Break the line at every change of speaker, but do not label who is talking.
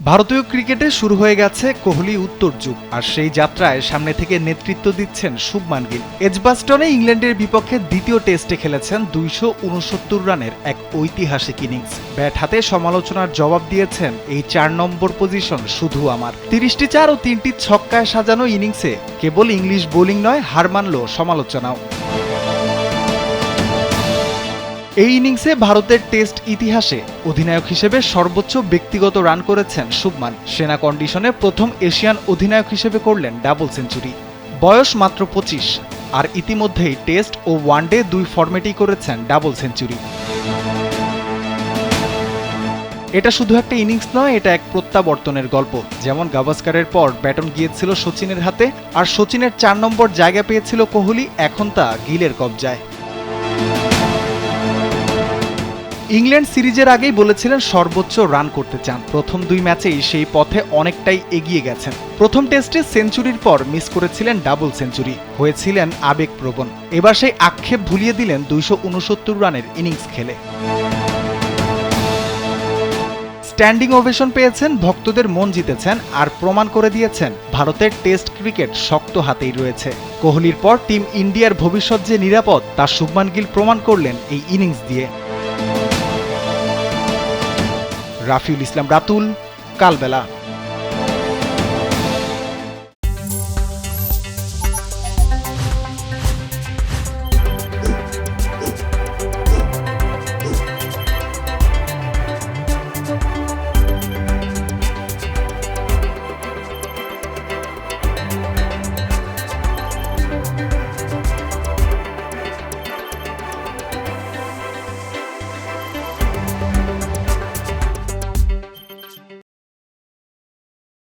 ভারতীয় ক্রিকেটে শুরু হয়ে গেছে কোহলি উত্তর যুগ, আর সেই যাত্রায় সামনে থেকে নেতৃত্ব দিচ্ছেন শুভমান গিল। এজবাস্টনে ইংল্যান্ডের বিপক্ষে দ্বিতীয় টেস্টে খেলেছেন ২৬৯ রানের এক ঐতিহাসিক ইনিংস। ব্যাট হাতে সমালোচনার জবাব দিয়েছেন, এই ৪ নম্বর পজিশন শুধু আমার। ৩০টি চার ও ৩টি ছক্কায় সাজানো ইনিংসে কেবল ইংলিশ বোলিং নয়, হার মানল সমালোচনাও। এই ইনিংসে ভারতের টেস্ট ইতিহাসে অধিনায়ক হিসেবে সর্বোচ্চ ব্যক্তিগত রান করেছেন শুভমান। সেনা কন্ডিশনে প্রথম এশিয়ান অধিনায়ক হিসেবে করলেন ডাবল সেঞ্চুরি। বয়স মাত্র ২৫, আর ইতিমধ্যেই টেস্ট ও ওয়ানডে দুই ফরম্যাটেই করেছেন ডাবল সেঞ্চুরি। এটা শুধু একটা ইনিংস নয়, এটা এক প্রত্যাবর্তনের গল্প। যেমন গাভাস্কারের পর ব্যাটন গিয়েছিল সচিনের হাতে, আর সচিনের ৪ নম্বর জায়গা পেয়েছিল কোহলি, এখন তা গিলের কবজায়। ইংল্যান্ড সিরিজের আগেই বলেছিলেন সর্বোচ্চ রান করতে চান। প্রথম দুই ম্যাচেই সেই পথে অনেকটাই এগিয়ে গেছেন। প্রথম টেস্টে সেঞ্চুরির পর মিস করেছিলেন ডাবল সেঞ্চুরি, হয়েছিলেন আবেগপ্রবণ। এবার সেই আক্ষেপ ভুলিয়ে দিলেন ২৬৯ রানের ইনিংস খেলে। স্ট্যান্ডিং ওভেশন পেয়েছেন, ভক্তদের মন জিতেছেন, আর প্রমাণ করে দিয়েছেন ভারতের টেস্ট ক্রিকেট শক্ত হাতেই রয়েছে। কোহলির পর টিম ইন্ডিয়ার ভবিষ্যৎ যে নিরাপদ, তা শুভমান গিল প্রমাণ করলেন এই ইনিংস দিয়ে। রাফিউল ইসলাম রাতুল, কালবেলা।